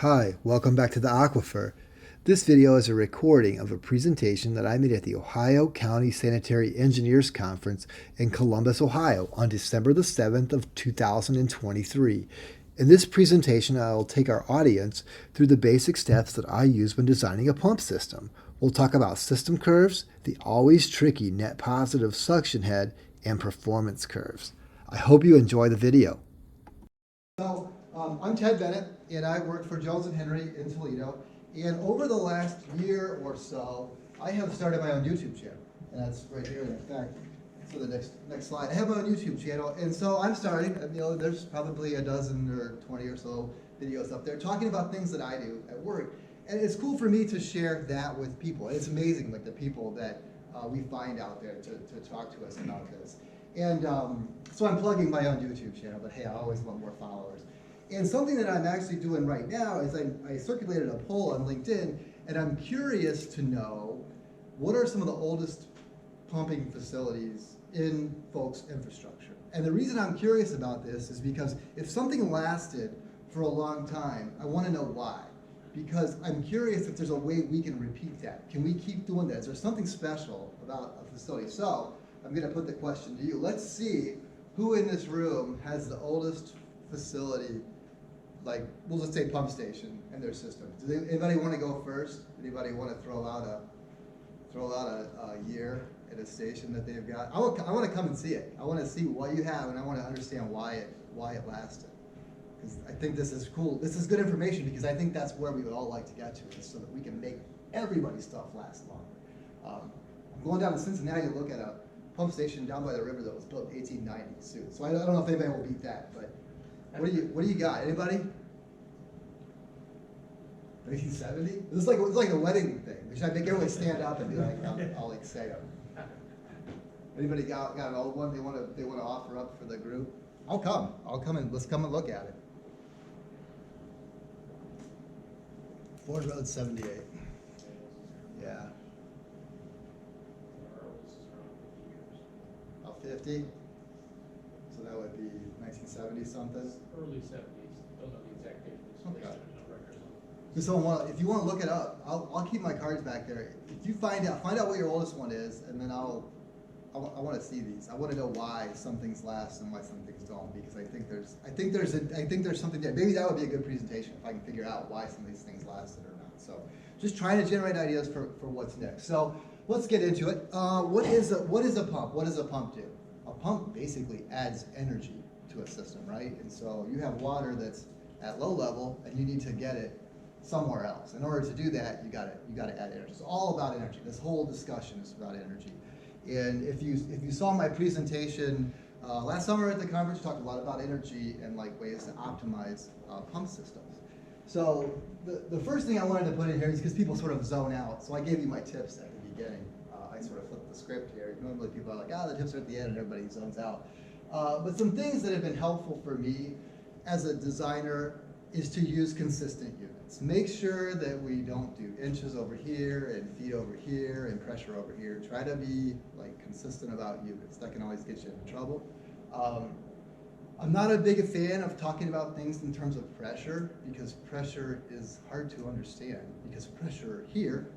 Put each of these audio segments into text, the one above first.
Hi, welcome back to the Aquifer. This video is a recording of a presentation that I made at the Ohio County Sanitary Engineers Conference in Columbus, Ohio on December the 7th of 2023. In this presentation, I'll take our audience through the basic steps that I use when designing a pump system. We'll talk about system curves, the always tricky net positive suction head, and performance curves. I hope you enjoy the video. I'm Ted Bennett, and I work for Jones & Henry in Toledo. And over the last year or so, I have started my own YouTube channel. And that's right here, in fact. So the next slide. I have my own YouTube channel, and so I'm starting. There's probably a dozen or 20 or so videos up there talking about things that I do at work. And it's cool for me to share that with people. And it's amazing, like the people that we find out there to talk to us about this. And so I'm plugging my own YouTube channel, but hey, I always want more followers. And something that I'm actually doing right now is I circulated a poll on LinkedIn, and I'm curious to know what are some of the oldest pumping facilities in folks' infrastructure. And the reason I'm curious about this is because if something lasted for a long time, I want to know why. Because I'm curious if there's a way we can repeat that. Can we keep doing that? Is there something special about a facility? So I'm going to put the question to you. Let's see who in this room has the oldest facility, like we'll just say pump station in their system. Does anybody want to go first? Anybody want to throw out a year at a station that they've got? I want to come and see it. I want to see what you have, and I want to understand why it lasted. Because I think this is cool. This is good information because I think that's where we would all like to get to, is so that we can make everybody's stuff last longer. I'm going down to Cincinnati to look at a pump station down by the river that was built in 1890 soon. So I don't know if anybody will beat that, but what do you got? Anybody? 1970? It's like a wedding thing. Should I make everyone stand up and be like, I'll like say them. Anybody got an old one they want to offer up for the group? I'll come and let's come and look at it. Ford Road 78. Yeah. About 50. So that would be 1970 something. Early 70s. Don't know the exact date. Okay. If you want to look it up, I'll keep my cards back there. If you find out what your oldest one is, and then I want to see these. I want to know why some things last and why some things don't, because I think there's something there. Maybe that would be a good presentation if I can figure out why some of these things lasted or not. So just trying to generate ideas for what's next. So let's get into it. What is a pump? What does a pump do? A pump basically adds energy to a system, right? And so you have water that's at low level, and you need to get it somewhere else. In order to do that, you got to add energy. It's all about energy. This whole discussion is about energy. And if you saw my presentation last summer at the conference, we talked a lot about energy and like ways to optimize pump systems. So the first thing I wanted to put in here is because people sort of zone out. So I gave you my tips at the beginning. I sort of flipped the script here. Normally people are like, the tips are at the end and everybody zones out. But some things that have been helpful for me as a designer is to use consistent units. Make sure that we don't do inches over here and feet over here and pressure over here. Try to be like consistent about units. That can always get you into trouble. I'm not a big fan of talking about things in terms of pressure because pressure is hard to understand because pressure here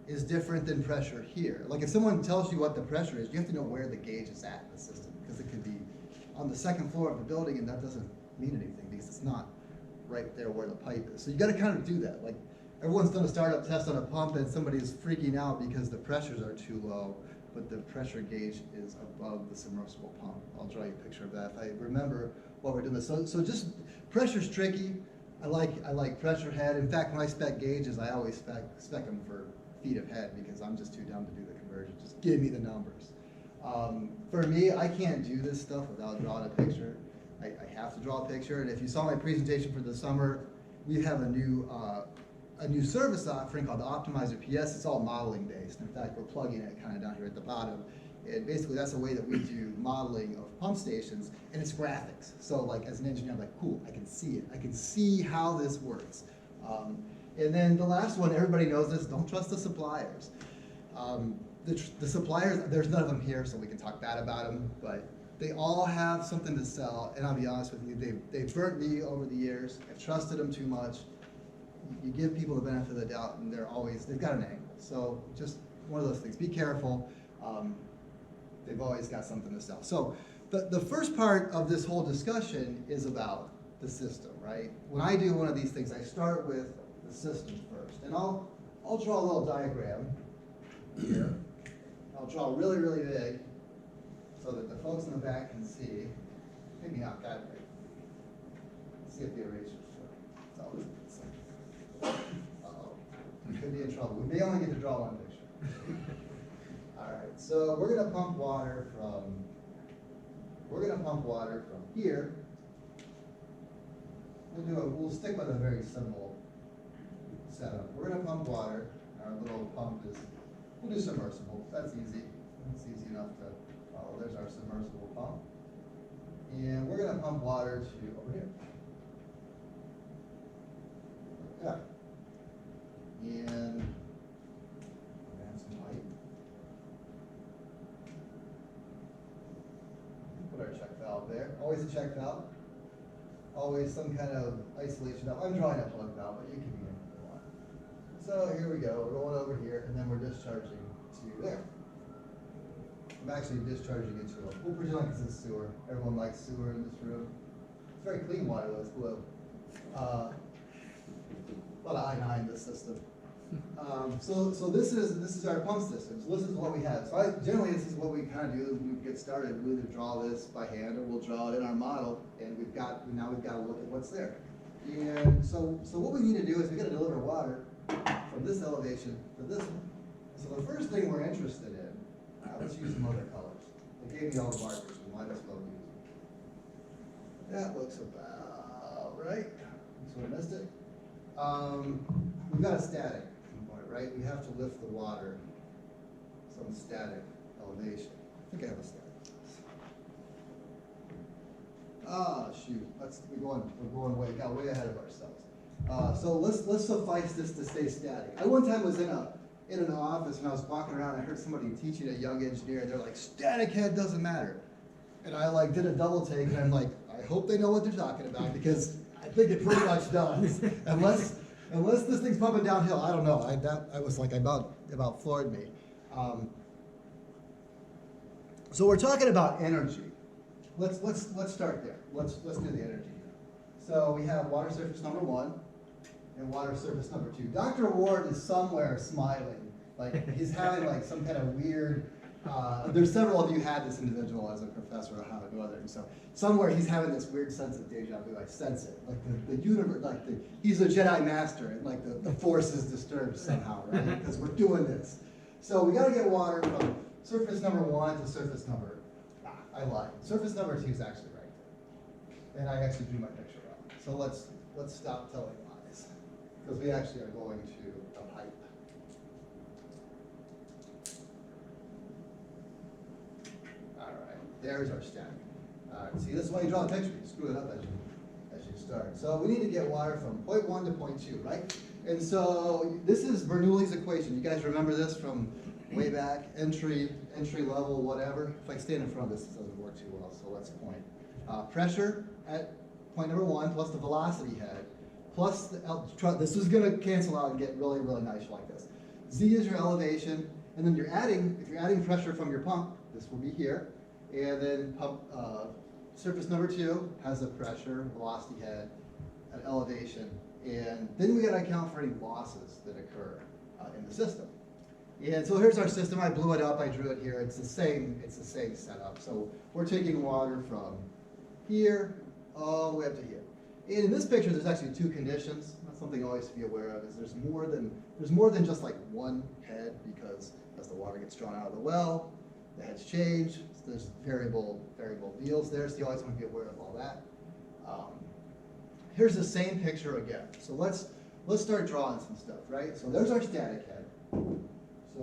is different than pressure here. Like if someone tells you what the pressure is, you have to know where the gauge is at in the system because it could be on the second floor of the building and that doesn't mean anything because it's not right there where the pipe is. So you got to kind of do that. Like everyone's done a startup test on a pump and somebody's freaking out because the pressures are too low, but the pressure gauge is above the submersible pump. I'll draw you a picture of that if I remember what we're doing. So just pressure's tricky. I like pressure head. In fact, when I spec gauges, I always spec them for feet of head because I'm just too dumb to do the conversion. Just give me the numbers. For me, I can't do this stuff without drawing a picture. I have to draw a picture, and if you saw my presentation for the summer, we have a new service offering called the OptimizerPS. It's all modeling based. In fact, we're plugging it kind of down here at the bottom. And basically, that's a way that we do modeling of pump stations, and it's graphics. So, like as an engineer, I'm like, cool, I can see it. I can see how this works. And then the last one, everybody knows this: don't trust the suppliers. The suppliers, there's none of them here, so we can talk bad about them, but they all have something to sell, and I'll be honest with you, they've burnt me over the years. I've trusted them too much. you give people the benefit of the doubt, and they've got an angle. So just one of those things. Be careful. They've always got something to sell. So the first part of this whole discussion is about the system, right? When I do one of these things, I start with the system first, and I'll draw a little diagram here. I'll draw really, really big so that the folks in the back can see. Maybe not that big. Let's see if the eraser's short. It's always uh-oh. Could be in trouble. We may only get to draw one picture. All right, so we're gonna pump water from here. We'll stick with a very simple setup. We're gonna pump water. Our little pump we'll do submersible. That's easy. That's easy enough to follow. There's our submersible pump. And we're gonna pump water to over here. Yeah. And add some pipe. Put our check valve there. Always a check valve. Always some kind of isolation valve. I'm drawing a plug valve, but you can be anything you want. So here we go. We're going over here, and then we're discharging to there. I'm actually discharging into we'll pretend like it's a sewer. Everyone likes sewer in this room. It's very clean water, though. It's blue. A lot of I-9 in this system. So this is our pump system. So this is what we have. So generally this is what we kind of do when we get started. We either draw this by hand or we'll draw it in our model, and now we've got to look at what's there. And so what we need to do is we got to deliver water from this elevation to this one. So the first thing we're interested in, let's use some other colors. They gave me all the markers. We might as well use them. That looks about right. So I missed it. We've got a static component, right? We have to lift the water some static elevation. I think I have a static. Ah, shoot. We're going way ahead of ourselves. So let's suffice this to stay static. I one time was in an office and I was walking around and I heard somebody teaching a young engineer and they're like, static head doesn't matter. And I did a double take and I'm like, I hope they know what they're talking about because I think it pretty much does. Unless this thing's pumping downhill, I don't know. I was like about floored me. So we're talking about energy. Let's start there. Let's do the energy. So we have water surface number 1 and water surface number 2. Dr. Ward is somewhere smiling, like he's having like some kind of weird. There's several of you had this individual as a professor on how to do other, so somewhere he's having this weird sense of deja vu. I sense it, like the universe, he's a Jedi master, and like the force is disturbed somehow, right? Because we're doing this. So we got to get water from surface number 1 to surface number. I lied. Surface number 2 is actually right there, and I actually drew my picture wrong. So let's stop telling lies, because we actually are going to a pipe. There's our static. See, this is why you draw the picture. You screw it up as you start. So we need to get water from point 1 to point 2, right? And so this is Bernoulli's equation. You guys remember this from way back, entry level, whatever. If I stand in front of this, it doesn't work too well, so let's point. Pressure at point number 1 plus the velocity head plus this is going to cancel out and get really, really nice like this. Z is your elevation, and then if you're adding pressure from your pump, this will be here. And then pump surface number 2 has a pressure, velocity head, an elevation, and then we got to account for any losses that occur in the system. And so here's our system. I blew it up. I drew it here. It's the same setup. So we're taking water from here all the way up to here. And in this picture, there's actually 2 conditions. That's something always to be aware of. Is there's more than just like one head, because as the water gets drawn out of the well, the heads change. So there's variable deals there. So you always want to be aware of all that. Here's the same picture again. So let's start drawing some stuff, right? So there's our static head. So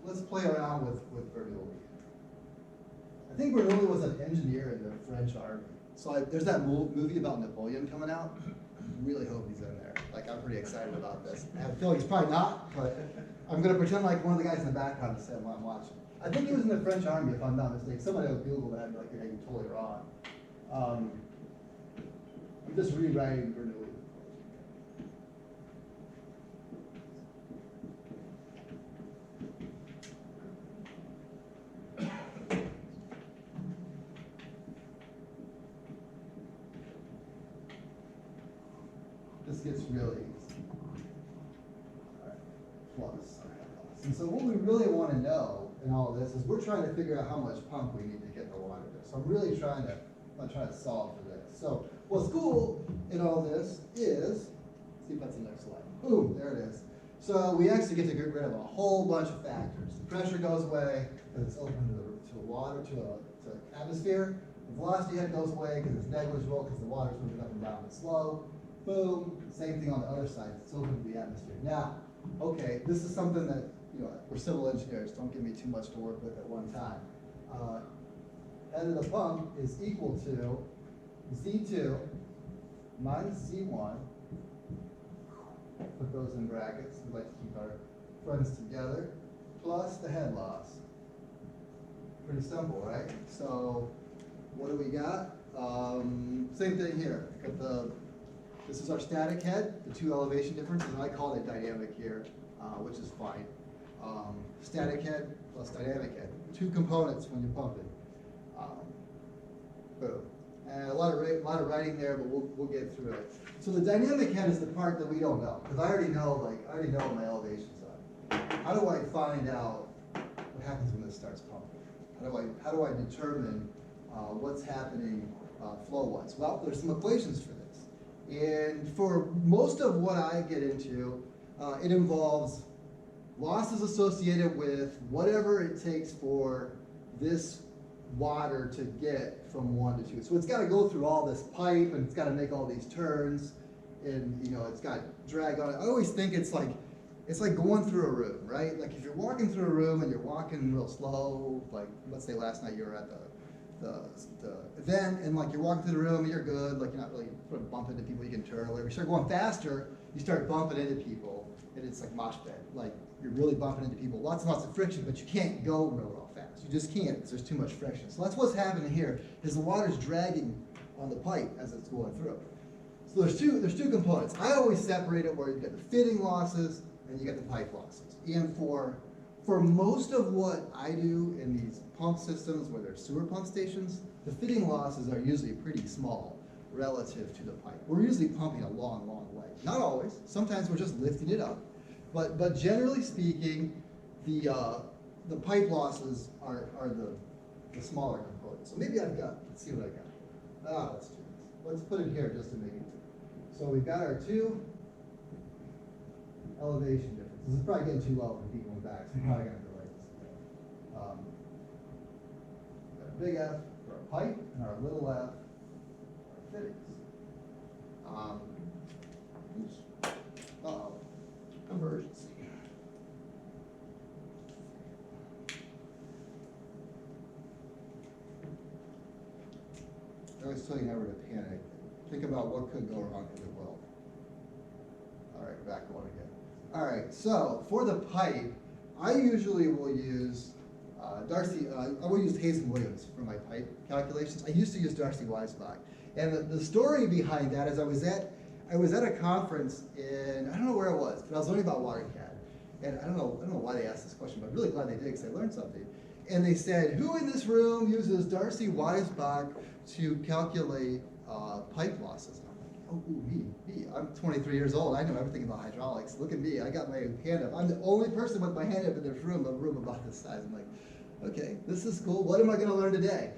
let's play around with Bernoulli. I think Bernoulli was an engineer in the French army. So there's that movie about Napoleon coming out. I really hope he's in there. Like, I'm pretty excited about this. I have a feeling he's probably not, but I'm going to pretend like one of the guys in the background is saying while I'm watching. I think he was in the French army, if I'm not mistaken. Somebody will Google that and be like, you're totally wrong. I'm just rewriting Bernoulli. gets really easy. All right, plus our head loss. And so what we really want to know in all of this is we're trying to figure out how much pump we need to get the water to. So I'm really trying to solve for this. So what's cool in all this is, see if that's the next slide. Boom, there it is. So we actually get to get rid of a whole bunch of factors. The pressure goes away because it's open to water, to atmosphere. The velocity head goes away because it's negligible because the water's moving up and down but slow. Boom, same thing on the other side. It's open to the atmosphere. Now, okay, this is something that, we're civil engineers. Don't give me too much to work with at one time. Head of the pump is equal to Z2 minus Z1. Put those in brackets. We like to keep our friends together. Plus the head loss. Pretty simple, right? So what do we got? Same thing here. This is our static head, the two elevation differences, and I call it dynamic here, which is fine. Static head plus dynamic head. Two components when you're pumping. Boom. And a lot of writing there, but we'll get through it. So the dynamic head is the part that we don't know, because I already know what my elevations are. How do I find out what happens when this starts pumping? How do I determine what's happening flow-wise? Well, there's some equations for this. And for most of what I get into, it involves losses associated with whatever it takes for this water to get from 1 to 2. So it's got to go through all this pipe, and it's got to make all these turns, and it's got drag on it. I always think it's like going through a room, right? Like if you're walking through a room and you're walking real slow, like let's say last night you were at the event, and like you're walking through the room and you're good, like you're not really sort of bumping into people, you can turn, or whatever. You start going faster, you start bumping into people, and it's like mosh pit. Like you're really bumping into people, lots and lots of friction, but you can't go real fast. You just can't because there's too much friction. So that's what's happening here, is the water's dragging on the pipe as it's going through. So there's two components. I always separate it where you get the fitting losses and you get the pipe losses. And for most of what I do in these pump systems where there's sewer pump stations, the fitting losses are usually pretty small relative to the pipe. We're usually pumping a long, long way. Not always. Sometimes we're just lifting it up. But generally speaking, the pipe losses are the smaller components. So maybe let's see what I got. Let's do this. Let's put it here just to make it. So we've got our two elevation differences. This is probably getting too low for people in the back, so I'm probably going to write this again. Got a big F for our pipe and our little f for our fittings. Convergence. I always tell you never to panic. Think about what could go wrong because it will. All right, back one again. All right, so for the pipe, I usually will use I will use Hayes and Williams for my pipe calculations. I used to use Darcy Weisbach. And the story behind that is I was at a conference in, I don't know where it was, but I was learning about WaterCAD. And I don't know why they asked this question, but I'm really glad they did because I learned something. And they said, who in this room uses Darcy Weisbach to calculate pipe losses? And I'm like, oh, me. I'm 23 years old. I know everything about hydraulics. Look at me. I got my hand up. I'm the only person with my hand up in this room, a room about this size. I'm like, okay, this is cool. What am I going to learn today?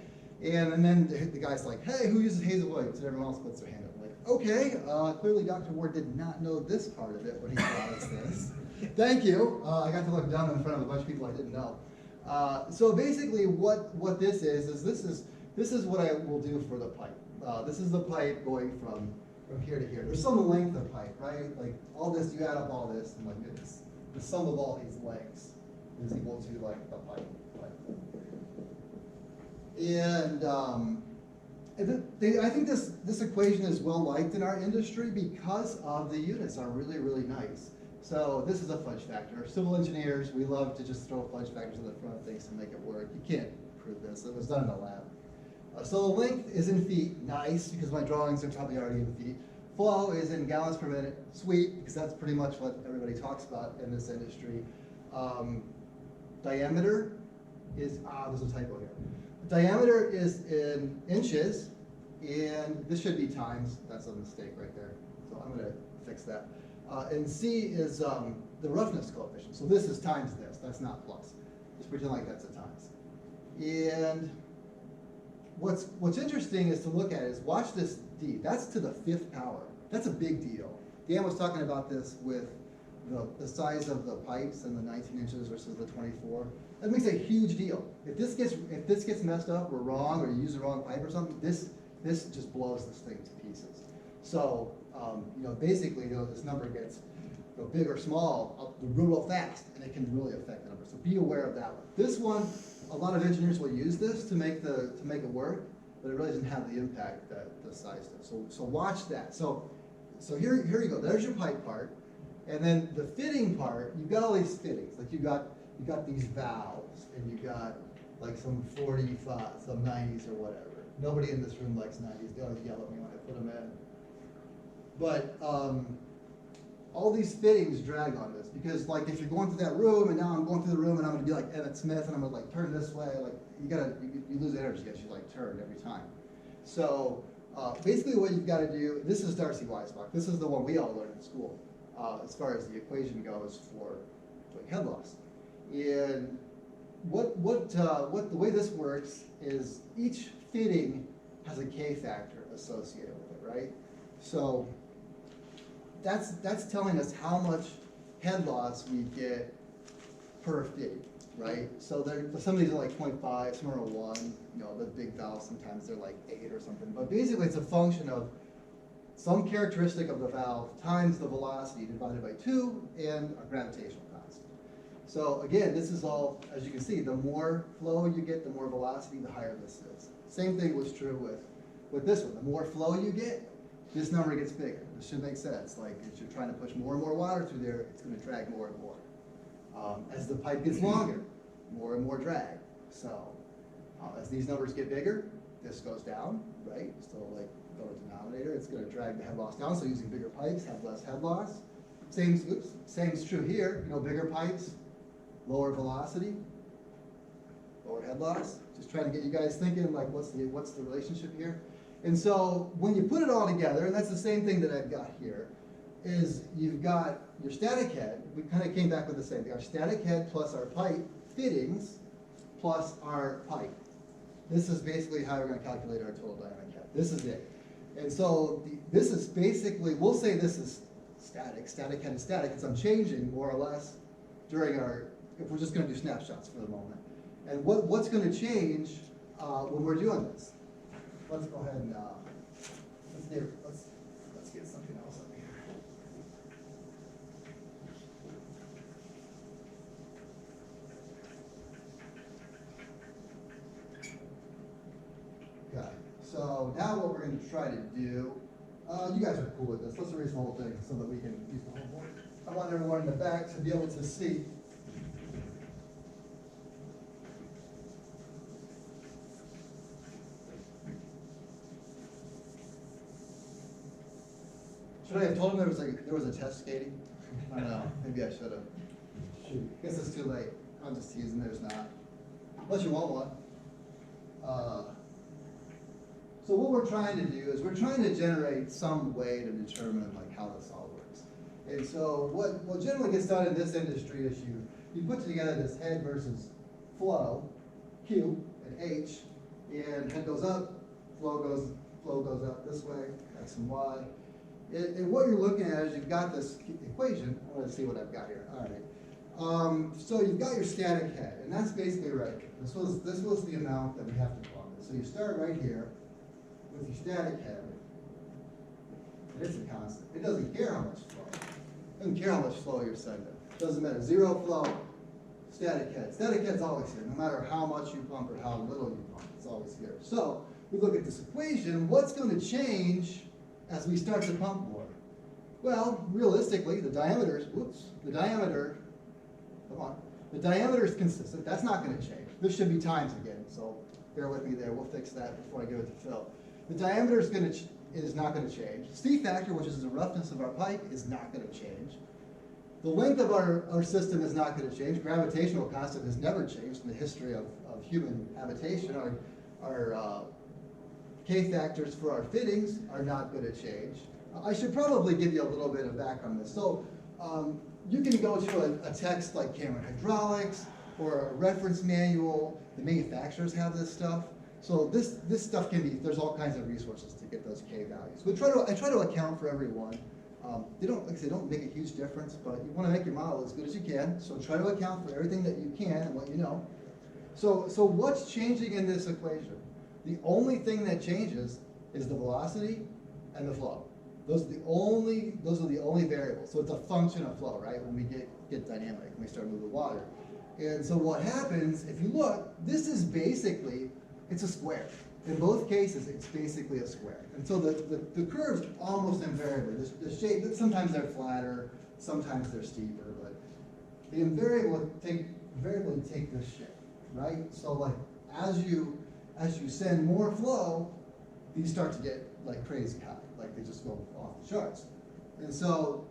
And then the guy's like, hey, who uses Hayes and Williams? And everyone else puts their hand up. I'm like, okay, clearly Dr. Ward did not know this part of it when he taught us this. Thank you. I got to look down in front of a bunch of people I didn't know. So basically what this is what I will do for the pipe. This is the pipe going from here to here. There's some length of pipe, right? Like all this, you add up all this, and like it's the sum of all these lengths is equal to like the pipe. And I think this equation is well liked in our industry because of the units are really, really nice. So this is a fudge factor. Civil engineers, we love to just throw fudge factors in the front of things to make it work. You can't prove this. It was done in a lab. So the length is in feet, nice, because my drawings are probably already in feet. Flow is in gallons per minute, sweet, because that's pretty much what everybody talks about in this industry. Diameter is, there's a typo here. Diameter is in inches, and this should be times. That's a mistake right there. So I'm going to fix that. And C is the roughness coefficient. So this is times this, that's not plus. Just pretend like that's a times. And what's interesting is to look at is watch this D. That's to the 5th power. That's a big deal. Dan was talking about this with the size of the pipes and the 19 inches versus the 24. That makes a huge deal. If this gets messed up or wrong, or you use the wrong pipe or something, this just blows this thing to pieces. So basically, this number gets big or small real fast, and it can really affect the number. So be aware of that one. This one, a lot of engineers will use this to make it work, but it really doesn't have the impact that the size does. So watch that. So here you go. There's your pipe part, and then the fitting part. You've got all these fittings. Like you got these valves, and you got like some 45, some 90s or whatever. Nobody in this room likes 90s. They always yell at me when I put them in. But all these fittings drag on this, because like if you're going through that room, and now I'm going through the room, and I'm going to be like Emmett Smith, and I'm going to like turn this way, like you lose energy as you like turn every time. So basically what you've got to do, this is Darcy Weisbach. This is the one we all learned in school as far as the equation goes for head loss. And the way this works is each fitting has a K factor associated with it, right? So that's telling us how much head loss we get per fitting, right? So some of these are like 0.5, some are 1. The big valves sometimes they're like 8 or something. But basically, it's a function of some characteristic of the valve times the velocity divided by 2 and a gravitational constant. So again, this is all, as you can see, the more flow you get, the more velocity, the higher this is. Same thing was true with this one. The more flow you get, this number gets bigger. This should make sense. Like if you're trying to push more and more water through there, it's going to drag more and more. As the pipe gets longer, more and more drag. So as these numbers get bigger, this goes down, right? So like go to denominator, it's going to drag the head loss down. So using bigger pipes, have less head loss. Same's true here. Bigger pipes, lower velocity, lower head loss. Just trying to get you guys thinking like what's the relationship here. And so when you put it all together, and that's the same thing that I've got here, is you've got your static head. We kind of came back with the same thing. Our static head plus our pipe fittings plus our pipe. This is basically how we're going to calculate our total dynamic head. This is it. And so this is basically, we'll say this is static head is static. It's unchanging more or less during if we're just going to do snapshots for the moment. And what's going to change when we're doing this? Let's go ahead and let's get something else up here. Okay, so now what we're going to try to do, you guys are cool with this. Let's erase the whole thing so that we can use the whole board. I want everyone in the back to be able to see. Should I have told him there was a test skating? I don't know. Maybe I should have. Shoot. Guess it's too late. I'm just teasing. There's not. Unless you want one. So what we're trying to do is we're trying to generate some way to determine like how this all works. And so what generally gets done in this industry is you put together this head versus flow, Q and H, and head goes up, flow goes up this way, X and Y. And what you're looking at is you've got this equation. I want to see what I've got here. All right. So you've got your static head, and that's basically right here. This was the amount that we have to plug. So you start right here with your static head, and it's a constant. It doesn't care how much flow. It doesn't care how much flow you're sending. It doesn't matter. Zero flow, static head. Static head's always here, no matter how much you pump or how little you pump. It's always here. So we look at this equation. What's going to change as we start to pump more? Well, realistically, the diameter is consistent. That's not going to change. This should be times again, so bear with me there. We'll fix that before I give it to Phil. The diameter is not going to change. C factor, which is the roughness of our pipe, is not going to change. The length of our system is not going to change. Gravitational constant has never changed in the history of human habitation. Our K factors for our fittings are not going to change. I should probably give you a little bit of background on this. So you can go to a text like Cameron Hydraulics or a reference manual. The manufacturers have this stuff. So this stuff can be, there's all kinds of resources to get those K values. But I try to account for everyone. They don't, like I say, don't make a huge difference, but you want to make your model as good as you can. So try to account for everything that you can and what you know. So what's changing in this equation? The only thing that changes is the velocity and the flow. Those are the only variables. So it's a function of flow, right? When we get dynamic, when we start moving water. And so what happens, if you look, this is basically, it's a square. In both cases, it's basically a square. And so the curves almost invariably, the shape, sometimes they're flatter, sometimes they're steeper, but they invariably take this shape, right? So like as you send more flow, these start to get like crazy high, like they just go off the charts. And so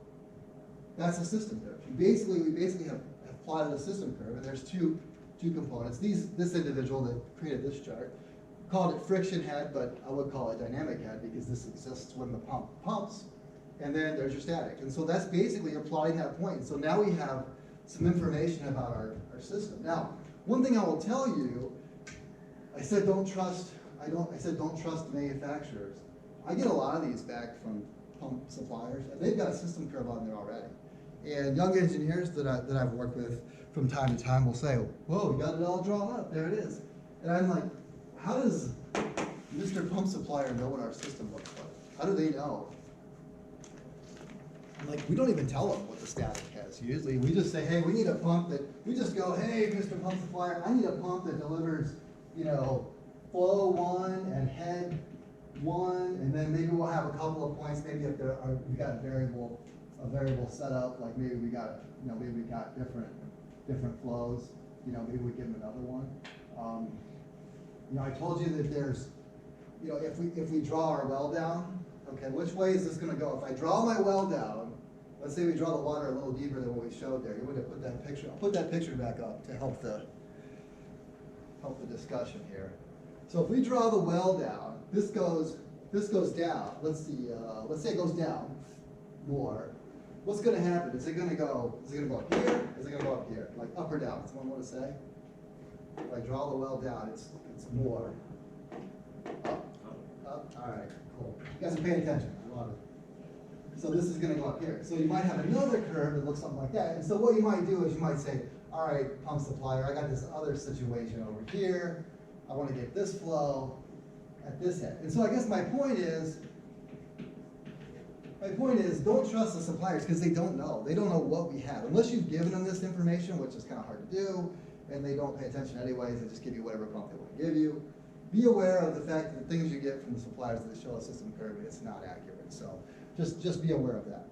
that's a system curve. We basically have plotted a system curve, and there's two components. This individual that created this chart called it friction head, but I would call it dynamic head because this exists when the pump pumps, and then there's your static. And so that's basically you're plotting that point. And so now we have some information about our system. Now, one thing I will tell you, I said don't trust manufacturers. I get a lot of these back from pump suppliers, and they've got a system curve on there already. And young engineers that I've worked with from time to time will say, whoa, we got it all drawn up, there it is. And I'm like, how does Mr. Pump Supplier know what our system looks like? How do they know? I'm like, we don't even tell them what the static has. Usually we just say, hey, we need a pump that, we just go, hey, Mr. Pump Supplier, I need a pump that delivers, flow 1 and head 1, and then maybe we'll have a couple of points, maybe if we got a variable setup, like maybe we got different flows, maybe we give them another one. I told you that there's, if we draw our well down, okay, which way is this going to go? If I draw my well down, let's say we draw the water a little deeper than what we showed there. You would have put that picture. I'll put that picture back up to help the discussion here. So if we draw the well down, this goes down. Let's see. Let's say it goes down more. What's going to happen? Is it going to go up here? Is it going to go up here? Like up or down? Someone want to say? If I draw the well down, it's more. Up. All right, cool. You guys are paying attention. I love it. So this is going to go up here. So you might have another curve that looks something like that. And so what you might do is you might say, all right, pump supplier, I got this other situation over here. I want to get this flow at this head. And so I guess my point is don't trust the suppliers because they don't know. They don't know what we have. Unless you've given them this information, which is kind of hard to do, and they don't pay attention anyways, they just give you whatever pump they want to give you. Be aware of the fact that the things you get from the suppliers that show a system curve, it's not accurate. So just be aware of that.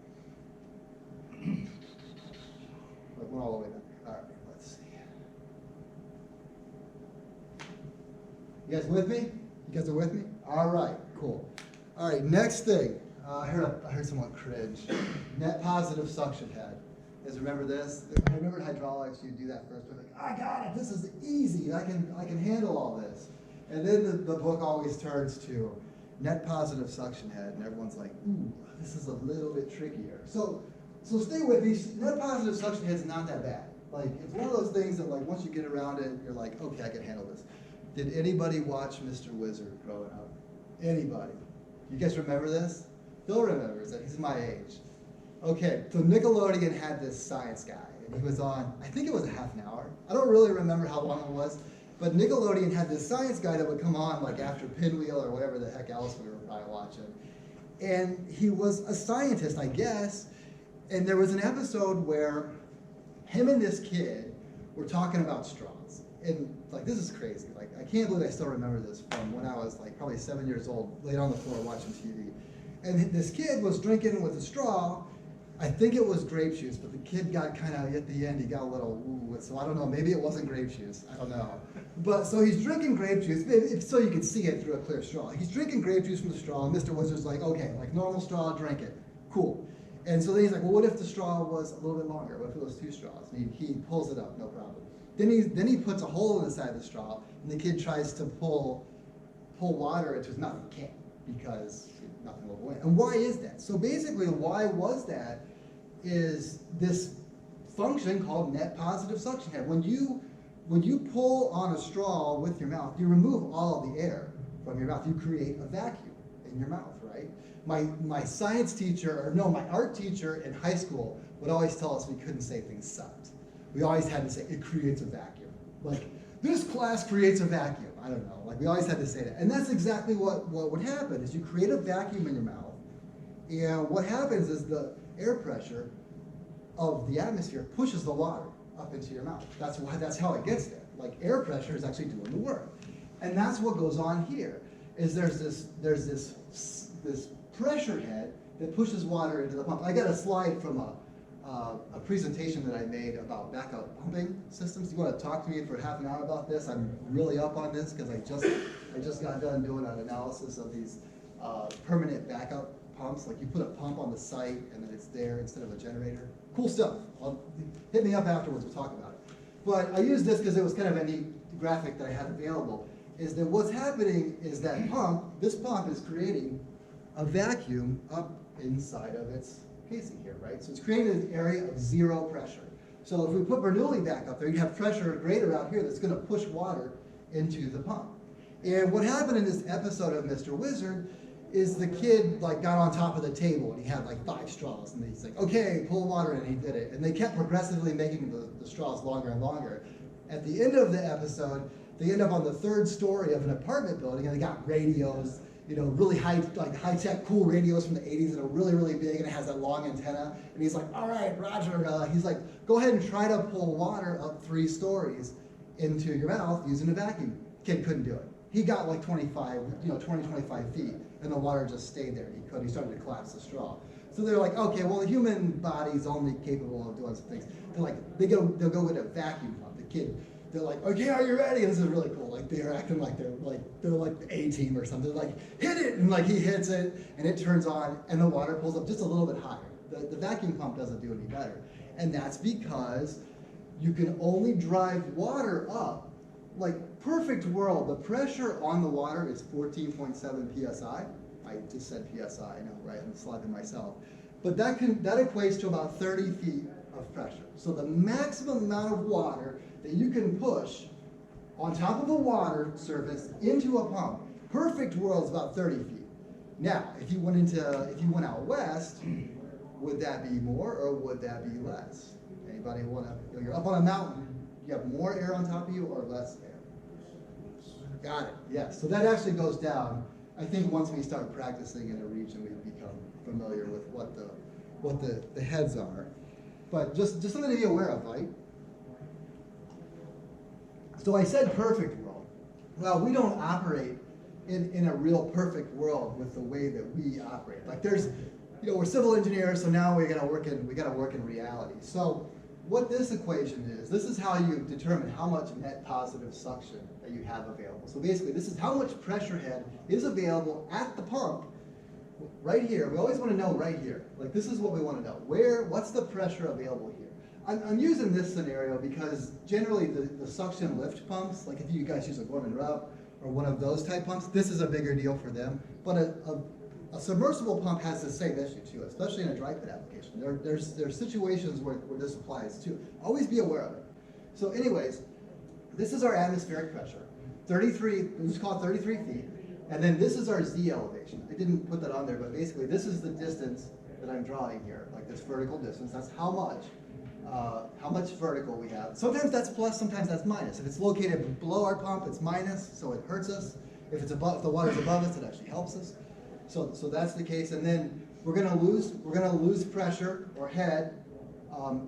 Like went all the way down. All right, let's see. You guys with me? You guys are with me? All right, cool. All right, next thing. I heard someone cringe. Net positive suction head. You guys remember this? I remember in hydraulics you do that first, but like, I got it. This is easy. I can handle all this. And then the book always turns to net positive suction head, and everyone's like, ooh, this is a little bit trickier. So stay with me. Net positive suction head is not that bad. Like it's one of those things that like once you get around it, you're like, okay, I can handle this. Did anybody watch Mr. Wizard growing up? Anybody? You guys remember this? Phil remembers it. He's my age. Okay, so Nickelodeon had this science guy, and he was on, I think it was a half an hour. I don't really remember how long it was, but Nickelodeon had this science guy that would come on like after Pinwheel or whatever the heck else we were probably watching. And he was a scientist, I guess, and there was an episode where him and this kid were talking about straws. And like, this is crazy. Like, I can't believe I still remember this from when I was like probably 7 years old, laid on the floor watching TV. And this kid was drinking with a straw. I think it was grape juice, but the kid got kind of, at the end, he got a little, ooh, so I don't know, maybe it wasn't grape juice, I don't know. But so he's drinking grape juice, so you can see it through a clear straw. He's drinking grape juice from the straw, and Mr. Wizard's like, okay, like normal straw, drink it, cool. And so then he's like, well, what if the straw was a little bit longer? What if it was 2 straws? And he pulls it up, no problem. Then he puts a hole in the side of the straw, and the kid tries to pull water into his mouth. He can't. because nothing will go in. And why is that? So basically, why was that is this function called net positive suction head. When you pull on a straw with your mouth, you remove all of the air from your mouth. You create a vacuum in your mouth, right? My science teacher, or no, my art teacher in high school would always tell us we couldn't say things sucked. We always had to say, it creates a vacuum. Like, this class creates a vacuum. I don't know, like we always had to say that. And that's exactly what would happen, is you create a vacuum in your mouth, and what happens is the air pressure of the atmosphere pushes the water up into your mouth. That's how it gets there. Like, air pressure is actually doing the work. And that's what goes on here, is there's this pressure head that pushes water into the pump. I got a slide from a presentation that I made about backup pumping systems. You want to talk to me for half an hour about this? I'm really up on this because I just got done doing an analysis of these permanent backup pumps. Like, you put a pump on the site and then it's there instead of a generator. Cool stuff. Hit me up afterwards, we'll talk about it. But I used this because it was kind of a neat graphic that I had available, is that what's happening is that this pump is creating a vacuum up inside of its casing here, right? So it's creating an area of zero pressure. So if we put Bernoulli back up there, you have pressure greater out here that's going to push water into the pump. And what happened in this episode of Mr. Wizard is the kid like got on top of the table and he had like 5 straws and he's like, okay, pull water in, and he did it. And they kept progressively making the straws longer and longer. At the end of the episode, they end up on the 3rd story of an apartment building and they got radios, you know, really high-tech, cool radios from the 80s that are really, really big, and it has that long antenna. And he's like, all right, Roger. He's like, go ahead and try to pull water up 3 stories into your mouth using a vacuum. Kid couldn't do it. He got like 20, 25 feet, and the water just stayed there. He couldn't. He started to collapse the straw. So they're like, okay, well, the human body's only capable of doing some things. They're like, they'll go with a vacuum pump. The kid, they're like, okay, are you ready? And this is really cool. Like, they're acting like they're like the A team or something. They're like, hit it, and like he hits it, and it turns on, and the water pulls up just a little bit higher. The vacuum pump doesn't do any better, and that's because you can only drive water up. Like, perfect world, the pressure on the water is 14.7 psi. I just said psi, I know, right? I'm slogging myself. But that equates to about 30 feet of pressure. So the maximum amount of water that you can push on top of a water surface into a pump, perfect world, is about 30 feet. Now, if you went out west, would that be more or would that be less? Anybody want to? You're up on a mountain. You have more air on top of you or less air? Got it. Yes. So that actually goes down. I think once we start practicing in a region, we become familiar with what the heads are. But just something to be aware of, right? So I said perfect world. Well, we don't operate in a real perfect world with the way that we operate. Like, there's, we're civil engineers, so now we gotta work in reality. So what this equation is, this is how you determine how much net positive suction that you have available. So basically, this is how much pressure head is available at the pump right here. We always want to know right here. Like, this is what we want to know. What's the pressure available here? I'm using this scenario because generally the suction lift pumps, like if you guys use a Gorman-Rupp or one of those type pumps, this is a bigger deal for them. But a submersible pump has the same issue too, especially in a dry pit application. There's situations where this applies too. Always be aware of it. So anyways, this is our atmospheric pressure, 33, let's call it 33 feet. And then this is our Z elevation. I didn't put that on there, but basically this is the distance that I'm drawing here, like this vertical distance. That's how much vertical we have. Sometimes that's plus, sometimes that's minus. If it's located below our pump, it's minus, so it hurts us. If it's above, if the water's above us, it actually helps us. So that's the case, and then we're gonna lose pressure or head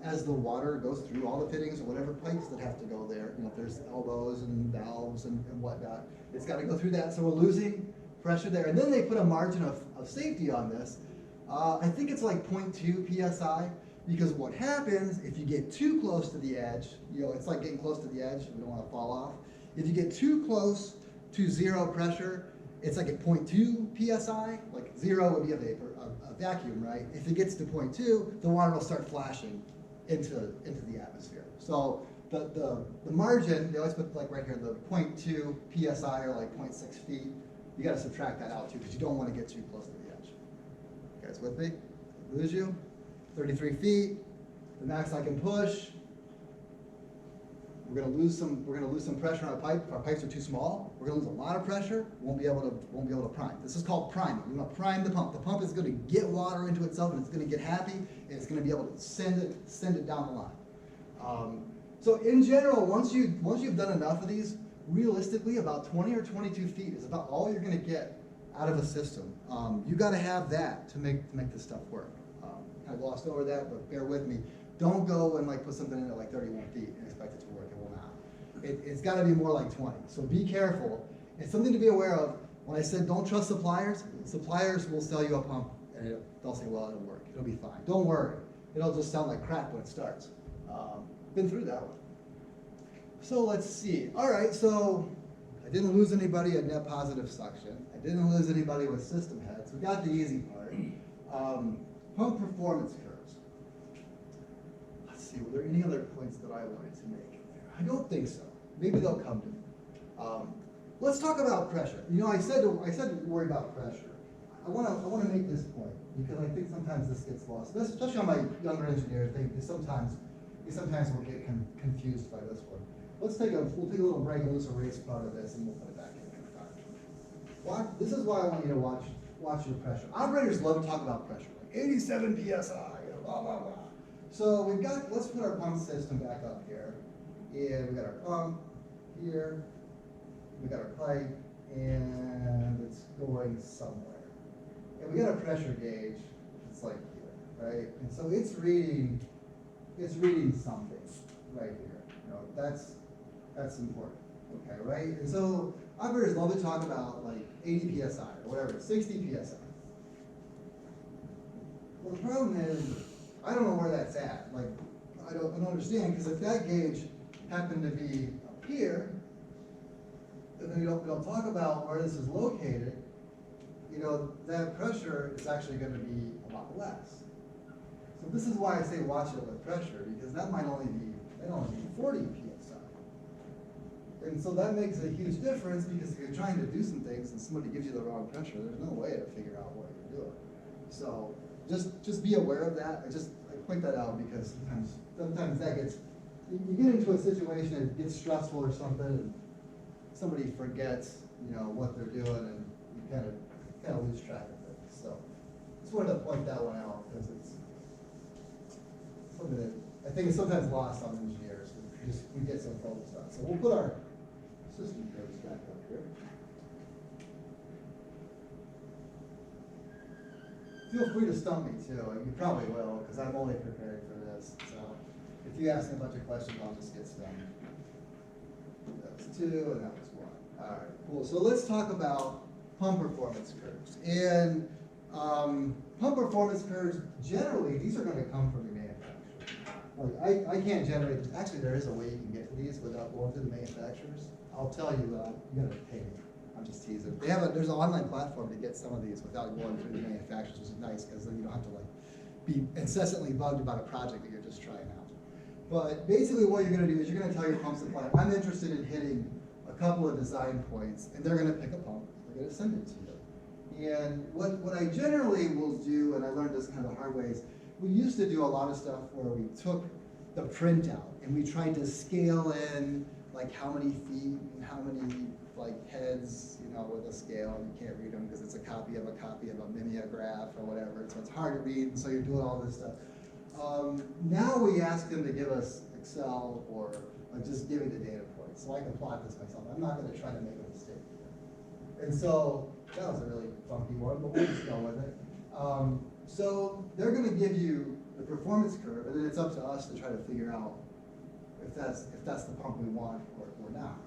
as the water goes through all the fittings or whatever pipes that have to go there. If there's elbows and valves and whatnot, it's got to go through that. So we're losing pressure there, and then they put a margin of safety on this. I think it's like 0.2 psi, because what happens if you get too close to the edge? It's like getting close to the edge. You don't want to fall off. If you get too close to zero pressure, it's like at 0.2 psi, like 0 would be a vapor, a vacuum, right? If it gets to 0.2, the water will start flashing into the atmosphere. So the margin, they always put like right here, the 0.2 psi or like 0.6 feet you gotta subtract that out too, because you don't wanna get too close to the edge. You guys with me? Lose you? 33 feet, the max I can push. We're gonna lose some pressure on our pipe. If our pipes are too small, we're gonna lose a lot of pressure, won't be able to prime. This is called priming. We're gonna prime the pump. The pump is gonna get water into itself and it's gonna get happy and it's gonna be able to send it down the line. So in general, once you've done enough of these, realistically about 20 or 22 feet is about all you're gonna get out of a system. You gotta have that to make this stuff work. I glossed over that, but bear with me. Don't go and put something in at 31 feet and expect it to work. It will not. It's got to be more like 20. So be careful. It's something to be aware of. When I said don't trust suppliers, suppliers will sell you a pump and they'll say, well, it'll work. It'll be fine. Don't worry. It'll just sound like crap when it starts. Been through that one. So let's see. All right. So I didn't lose anybody at net positive suction. I didn't lose anybody with system heads. We got the easy part. Pump performance curves. Let's see, were there any other points that I wanted to make there? I don't think so. Maybe they'll come to me. Let's talk about pressure. You know, I said to worry about pressure. I want to make this point because I think sometimes this gets lost, especially on my younger engineers. They sometimes will get confused by this one. We'll take a little break and let's erase part of this and we'll put it back in. This is why I want you to watch your pressure. Operators love to talk about pressure. 87 PSI, blah, blah, blah. So let's put our pump system back up here. And we got our pump here, we got our pipe, and it's going somewhere. And we got a pressure gauge, it's like here, right? And so it's reading something right here. You know, that's important, okay, right? And so operators love to talk about 80 PSI or whatever, 60 PSI. Well, the problem is, I don't know where that's at. I don't understand, because if that gauge happened to be up here, then we don't talk about where this is located, you know, that pressure is actually going to be a lot less. So this is why I say watch it with pressure, because that might only be 40 PSI. And so that makes a huge difference, because if you're trying to do some things and somebody gives you the wrong pressure, there's no way to figure out what you're doing. So just be aware of that. I point that out because sometimes that gets, you get into a situation and it gets stressful or something, and somebody forgets, you know, what they're doing, and you kind of lose track of it. So just wanted to point that one out because it's something that I think is sometimes lost on engineers. We get so focused on. So we'll put our system curves back up here. Feel free to stump me too. You probably will, because I'm only prepared for this. So if you ask me a bunch of questions, I'll just get stumped. That was 2, and that was 1. All right, cool. So let's talk about pump performance curves. And pump performance curves, generally, these are going to come from the manufacturer. I can't generate this. Actually, there is a way you can get to these without going through the manufacturers. I'll tell you, you got to pay me. I'm just teasing. There's an online platform to get some of these without going through the manufacturers, which is nice because then you don't have to be incessantly bugged about a project that you're just trying out. But basically what you're going to do is you're going to tell your pump supplier, I'm interested in hitting a couple of design points, and they're going to pick a pump. They're going to send it to you. And what I generally will do, and I learned this kind of the hard way, is we used to do a lot of stuff where we took the printout and we tried to scale in how many feet and how many heads, you know, with a scale, and you can't read them because it's a copy of a mimeograph or whatever, so it's hard to read, and so you're doing all this stuff. Now we ask them to give us Excel or just give me the data points so I can plot this myself. I'm not going to try to make a mistake here. And so that was a really funky one, but we'll just go with it. So they're going to give you the performance curve, and then it's up to us to try to figure out if that's the pump we want or not.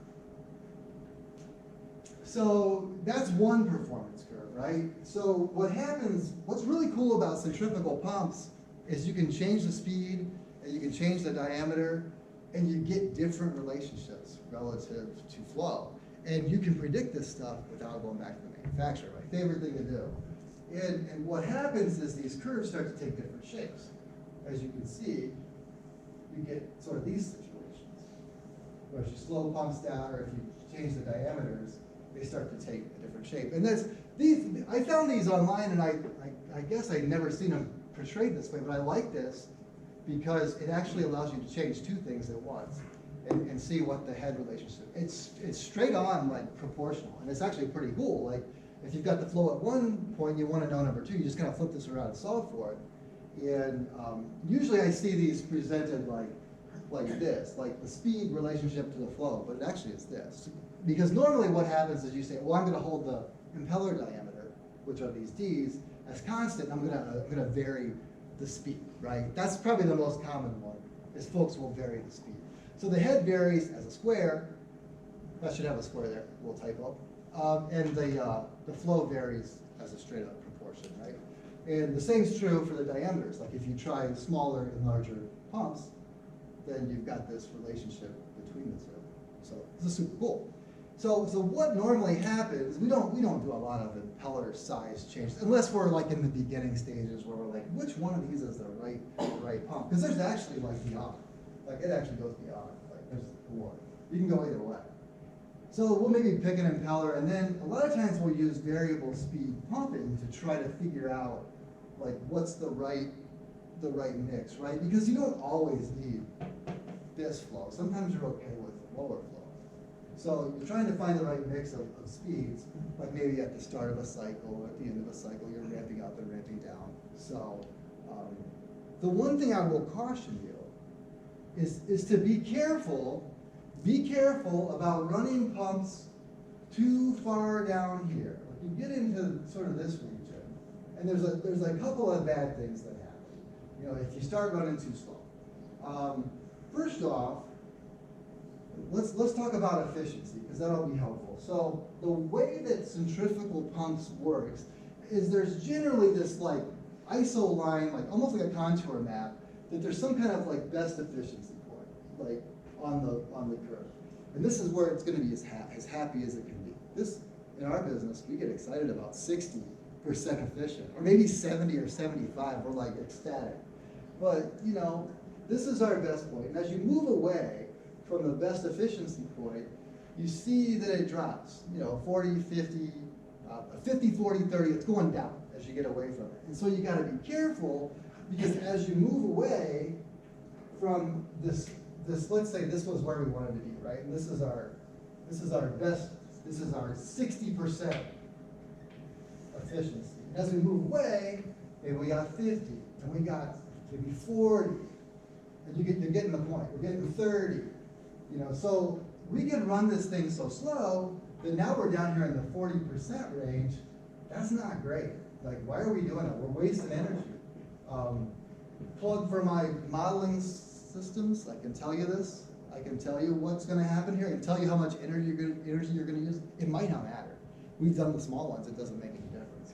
So that's one performance curve, right? So what's really cool about centrifugal pumps is you can change the speed and you can change the diameter and you get different relationships relative to flow. And you can predict this stuff without going back to the manufacturer, my favorite thing to do. And what happens is these curves start to take different shapes. As you can see, you get sort of these situations, where if you slow pumps down or if you change the diameters, they start to take a different shape. And I found these online, and I guess I'd never seen them portrayed this way, but I like this because it actually allows you to change two things at once and see what the head relationship. It's straight on like proportional, and it's actually pretty cool. Like if you've got the flow at one point, you want to know number two, you just kind of flip this around and solve for it. And usually I see these presented like this, like the speed relationship to the flow, but it actually is this. Because normally what happens is you say, well, I'm going to hold the impeller diameter, which are these D's, as constant, and I'm going to vary the speed, right? That's probably the most common one, is folks will vary the speed. So the head varies as a square. I should have a square there, a little typo. And the flow varies as a straight up proportion, right? And the same is true for the diameters. Like if you try smaller and larger pumps, then you've got this relationship between the two. So this is super cool. So what normally happens, we don't do a lot of impeller size changes, unless we're like in the beginning stages where we're like, which one of these is the right pump? Because there's actually like beyond. Like it actually goes beyond. Like there's more. You can go either way. So we'll maybe pick an impeller, and then a lot of times we'll use variable speed pumping to try to figure out like what's the right mix, right? Because you don't always need this flow. Sometimes you're okay with lower flow. So you're trying to find the right mix of speeds, like maybe at the start of a cycle, at the end of a cycle, you're ramping up and ramping down. So the one thing I will caution you is to be careful about running pumps too far down here. Like you get into sort of this region, and there's a couple of bad things that happen. You know, if you start running too slow. First off, let's talk about efficiency, because that'll be helpful. So the way that centrifugal pumps works is there's generally this like ISO line, like almost like a contour map, that there's some kind of like best efficiency point, like on the curve. And this is where it's going to be as happy as it can be. This, in our business, we get excited about 60% efficient, or maybe 70 or 75, we're like ecstatic. But, you know, this is our best point. And as you move away from the best efficiency point, you see that it drops, you know, 40, 50, 50, 40, 30, it's going down as you get away from it. And so you got to be careful, because as you move away from this, let's say this was where we wanted to be, right? And this is our best, this is our 60% efficiency. As we move away, maybe we got 50, and we got maybe 40, and you're getting the point. We're getting 30, you know. So we can run this thing so slow that now we're down here in the 40% range. That's not great. Like, why are we doing it? We're wasting energy. Plug for my modeling systems. I can tell you this. I can tell you what's going to happen here. I can tell you how much energy you're going to use. It might not matter. We've done the small ones. It doesn't make any difference.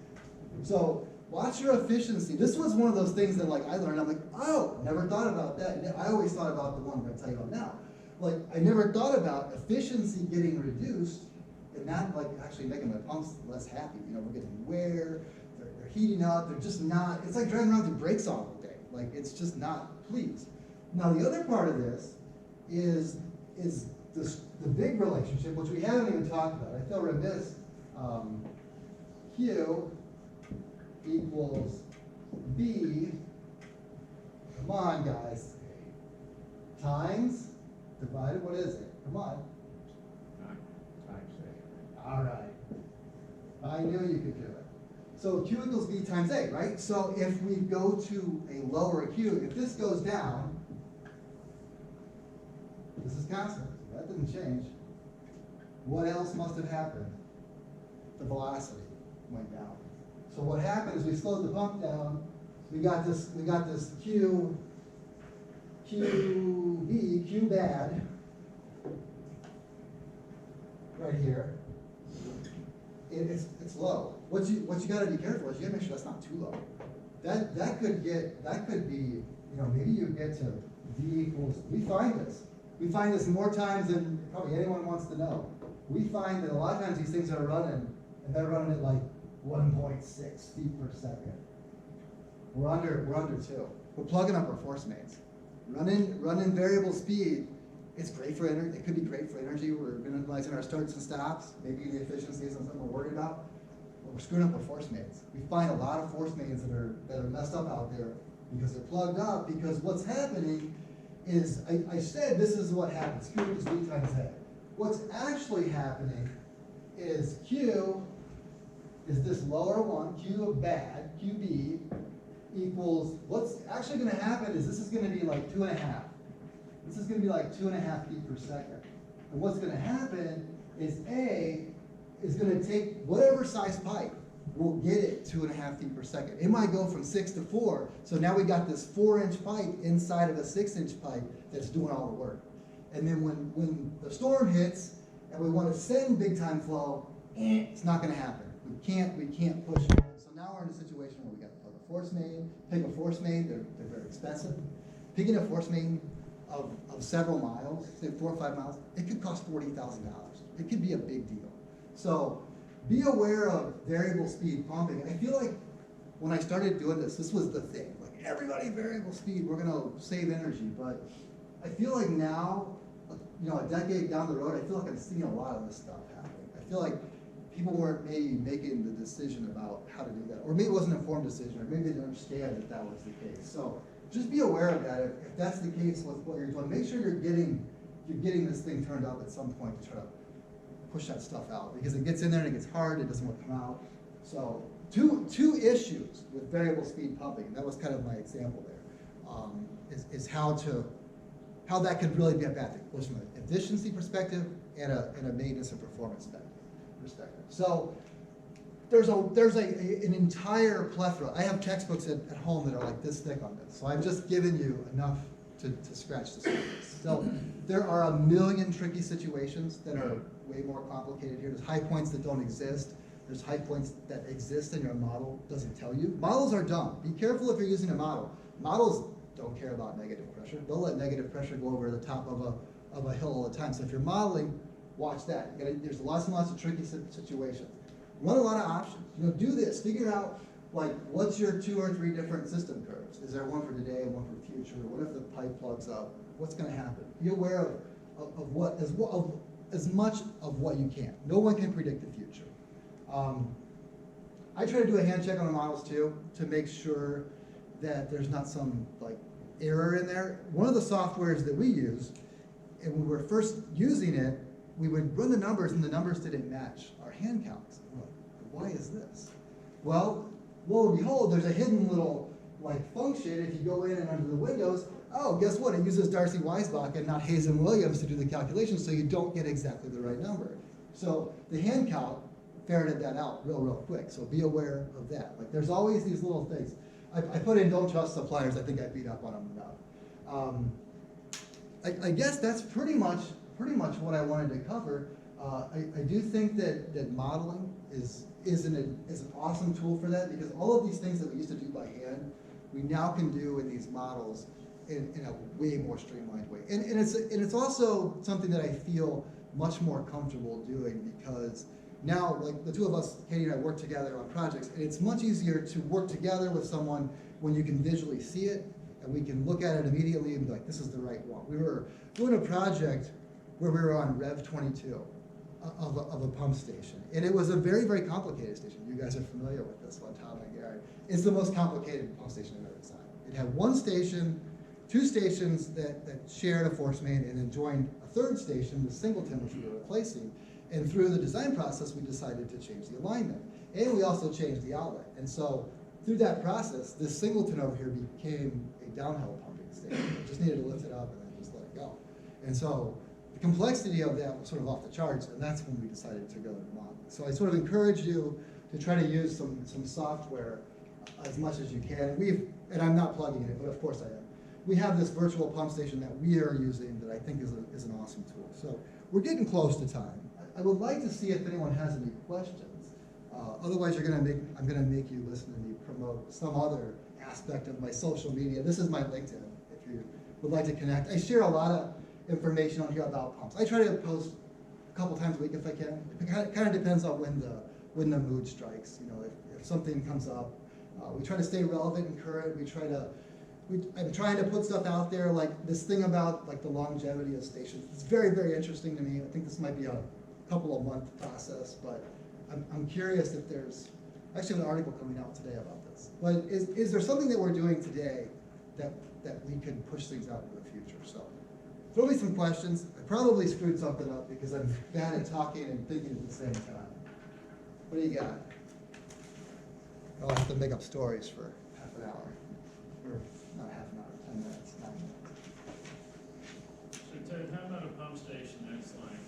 So watch your efficiency. This was one of those things that like I learned. I'm like, oh, never thought about that. I always thought about the one I'm going to tell you about now. Like, I never thought about efficiency getting reduced and not like actually making my pumps less happy. You know, we're getting wear, they're heating up, they're just not, it's like driving around with the brakes on all day. Like, it's just not pleased. Now, the other part of this is the big relationship, which we haven't even talked about. I feel remiss. Q equals B, come on, guys, times divided, what is it? Come on. Times A. All right. I knew you could do it. So Q equals B times A, right? So if we go to a lower Q, if this goes down, this is constant. That didn't change. What else must have happened? The velocity went down. So what happened is we slowed the pump down. We got this Q bad right here. It's low. What you got to be careful is you got to make sure that's not too low. That could be, you know, maybe you get to V equals. We find this more times than probably anyone wants to know. We find that a lot of times these things are running, and they're running at like 1.6 feet per second. We're under 2. We're plugging up our force mains. Running variable speed It's great for energy. It could be great for energy. We're minimizing our starts and stops. Maybe the efficiency isn't something we're worried about. But we're screwing up with force mains. We find a lot of force mains that are messed up out there because they're plugged up. Because what's happening is, I said this is what happens. Q equals V times A. What's actually happening is Q is this lower one, Q of bad, QB, equals, what's actually going to happen is this is going to be like 2.5. This is going to be like 2.5 feet per second. And what's going to happen is A is going to take whatever size pipe, we'll get it 2.5 feet per second. It might go from 6 to 4. So now we got this 4-inch pipe inside of a 6-inch pipe that's doing all the work. And then when the storm hits and we want to send big time flow, it's not going to happen. We can't push it. So now we're in a situation where we got to plug a force main, pick a force main, they're very expensive. Picking a force main of several miles, say 4 or 5 miles, it could cost $40,000. It could be a big deal. So be aware of variable speed pumping. I feel like when I started doing this was the thing. Like everybody variable speed, we're gonna save energy. But I feel like now, a decade down the road, I feel like I'm seeing a lot of this stuff happening. I feel like people weren't maybe making the decision about how to do that. Or maybe it wasn't an informed decision, or maybe they didn't understand that was the case. So just be aware of that. If that's the case with what you're doing, make sure you're getting this thing turned up at some point to try to push that stuff out, because it gets in there and it gets hard, it doesn't want to come out. So two issues with variable speed pumping, and that was kind of my example there, is how that could really be a bad thing, both from an efficiency perspective and a maintenance and performance perspective. So there's an entire plethora. I have textbooks at home that are like this thick on this, so I've just given you enough to scratch the surface. So there are a million tricky situations that are way more complicated here. There's high points that don't exist. There's high points that exist and your model doesn't tell you. Models are dumb. Be careful if you're using a model. Models don't care about negative pressure. They'll let negative pressure go over the top of a hill all the time. So if you're modeling, watch that. There's lots and lots of tricky situations. Run a lot of options. Do this. Figure out what's your 2 or 3 different system curves. Is there one for today and one for the future? What if the pipe plugs up? What's going to happen? Be aware of as much of what you can. No one can predict the future. I try to do a hand check on the models too to make sure that there's not some error in there. One of the softwares that we use, and when we were first using it, we would run the numbers and the numbers didn't match our hand counts. Why is this? Well, lo and behold, there's a hidden little function. If you go in and under the windows, oh, guess what? It uses Darcy Weisbach and not Hazen Williams to do the calculation, so you don't get exactly the right number. So the hand count ferreted that out real quick. So be aware of that. There's always these little things. I put in don't trust suppliers. I think I beat up on them enough. I guess that's pretty much what I wanted to cover. I do think that modeling is an awesome tool for that, because all of these things that we used to do by hand, we now can do in these models in a way more streamlined way. And it's also something that I feel much more comfortable doing, because now, the two of us, Katie and I, work together on projects, and it's much easier to work together with someone when you can visually see it, and we can look at it immediately and be like, this is the right one. We were doing a project where we were on Rev 22 of a pump station, and it was a very, very complicated station. You guys are familiar with this one, Tom and Gary. It's the most complicated pump station I've ever designed. It had one station, 2 stations that shared a force main, and then joined a 3rd station, the singleton, which we were replacing. And through the design process, we decided to change the alignment. And we also changed the outlet. And so through that process, this singleton over here became a downhill pumping station. It just needed to lift it up and then just let it go. And so the complexity of that was sort of off the charts, and that's when we decided to go to modeling. So I sort of encourage you to try to use some software as much as you can. And I'm not plugging it, but of course I am. We have this virtual pump station that we are using that I think is an awesome tool. So we're getting close to time. I would like to see if anyone has any questions. Otherwise, I'm gonna make you listen to me promote some other aspect of my social media. This is my LinkedIn, if you would like to connect. I share a lot of information on here about pumps. I try to post a couple times a week if I can. It kind of depends on when the mood strikes. If something comes up, we try to stay relevant and current. We try to I'm trying to put stuff out there, like this thing about like the longevity of stations. It's very, very interesting to me. I think this might be a couple of month process, but I'm curious if there's, actually an article coming out today about this. But is there something that we're doing today that we can push things out into the future? So throw me some questions. I probably screwed something up because I'm bad at talking and thinking at the same time. What do you got? I'll have to make up stories for half an hour. Or not half an hour, 10 minutes, 9 minutes. So Ted, how about a pump station that's like,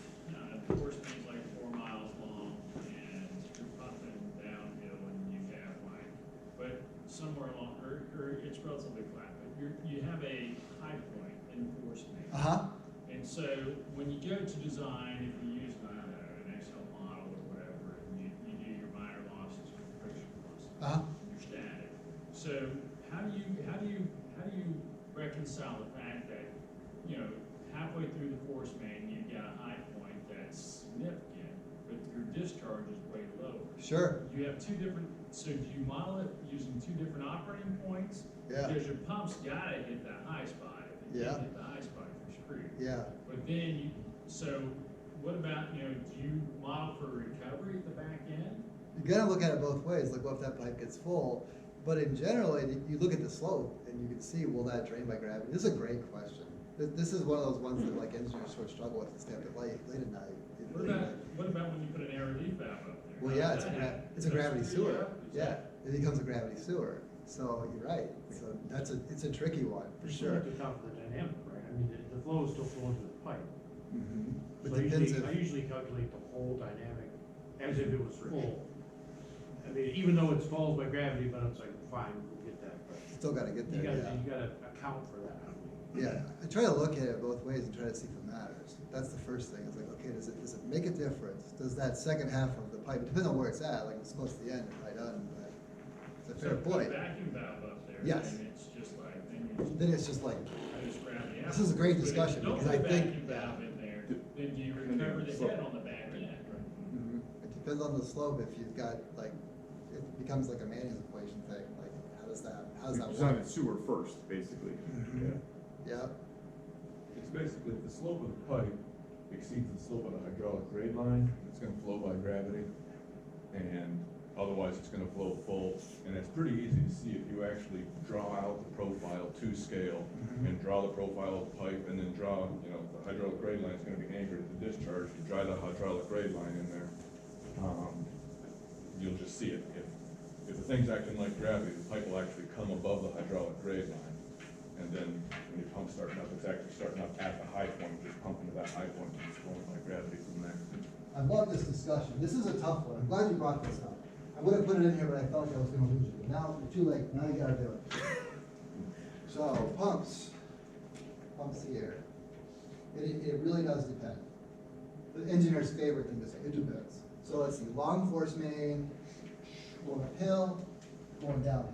the force main's like 4 miles long and you're pumping downhill and you have like, but somewhere along, or it's relatively flat, but you have a high point in the force main. Uh-huh. And so when you go to design, if you use, I don't know, an Excel model or whatever, and you do your minor losses for friction losses, Uh-huh. you're static. So how do you reconcile the fact that, you know, halfway through the force main, you've got a high point that's significant, but your discharge is way lower? Sure. You have two different, so do you model it using two different operating points? Yeah. Because your pump's gotta hit that high spot. If it Yeah. can't hit the high spot, you're screwed. Yeah. But then so what about, you know, do you model for recovery at the back end? You gotta look at it both ways, like what if that pipe gets full? But in general, you look at the slope and you can see, will that drain by gravity? This is a great question. This is one of those ones that like engineers sort of struggle with to stay up at late at night. What about when you put an air relief valve up there? Well, How yeah, does that happen? it's a gravity Does it screw you sewer. up? Is Yeah, that- it becomes a gravity sewer. So you're right. So it's a tricky one, for You still sure. have to account for the dynamic, right? I mean, the flow is still flowing through the pipe. Mhm. But So depends I if, usually calculate the whole dynamic as if it was full. I mean, even though it falls by gravity, but it's like, fine, we'll get that, but still gotta get you there, gotta, yeah. you gotta account for that. Yeah, I try to look at it both ways and try to see if it matters. That's the first thing. It's like, okay, does it make a difference? Does that second half of the pipe, it depends on where it's at, like it's close to the end, it's probably done, but it's a So fair put point. a vacuum valve up there. Yes. And it's just like, then Then it's just like, you just gravity out. This is a great But if you discussion, don't because put I a think- vacuum valve in there, then do you recover the head on the back end? it depends on the slope. If you've got like, it becomes like a Manning's equation thing, like how does that We work? design the sewer first, basically. Mhm. Yeah, It's basically if the slope of the pipe exceeds the slope of the hydraulic grade line, it's gonna flow by gravity. And otherwise, it's gonna flow full. And it's pretty easy to see if you actually draw out the profile to scale and draw the profile of the pipe and then draw, you know, the hydraulic grade line is gonna be anchored at the discharge. You draw the hydraulic grade line in there, you'll just see it. If the thing's acting like gravity, the pipe will actually come above the hydraulic grade line. And then when your pump's starting up, it's actually starting up at the high point, just pumping to that high point and just flowing by gravity from there. I love this discussion. This is a tough one. I'm glad you brought this up. I would have put it in here, but I felt like I was gonna lose you. Now, you're too late. Now you gotta do it. So, pumps here. It really does depend. The engineer's favorite thing to say, it depends. So let's see, long force main, going uphill, going downhill,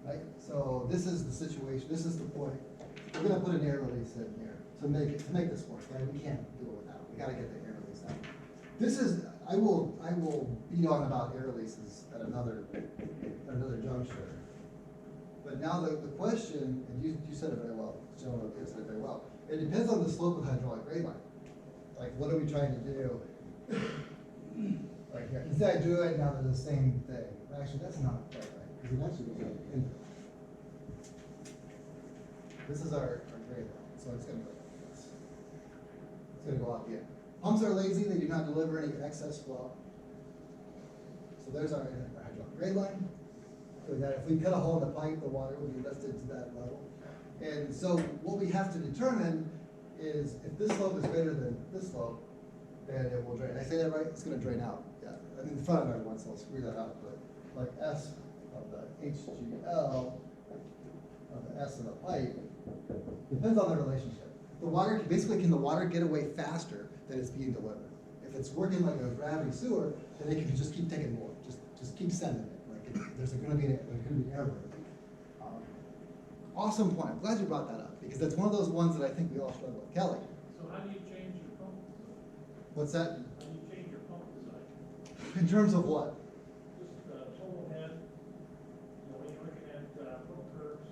right? So this is the situation, this is the point. We're gonna put an air release in here to make this work, right? We can't do it without, we gotta get the air release out. This is, I will beat on about air releases at another juncture. But now the question, and you said it very well, the gentleman up here said it very well. It depends on the slope of the hydraulic grade line. Like, what are we trying to do? Like here, instead I drew it, now they're the same thing. Actually, that's not quite right, because it actually goes like in. This is our grade line, so it's gonna go like this. It's gonna go out the end. Pumps are lazy, they do not deliver any excess flow. So there's our hydraulic grade line. So that if we cut a hole in the pipe, the water will be lifted to that level. And so what we have to determine is if this slope is greater than this slope, then it will drain. Did I say that right? It's gonna drain out. Yeah, I'm in front of everyone, so I'll screw that up, but like S of the HGL of the S of the pipe, depends on the relationship. The water, basically, can the water get away faster than it's being delivered? If it's working like a gravity sewer, then it can just keep taking more, just keep sending it. Like there's gonna be air burden. Awesome point. I'm glad you brought that up, because that's one of those ones that I think we all struggle with. Kelly, So how do you change your pump design? what's that? How do you change your pump design? In terms of what? Just total head, you know, when you're looking at pump curves,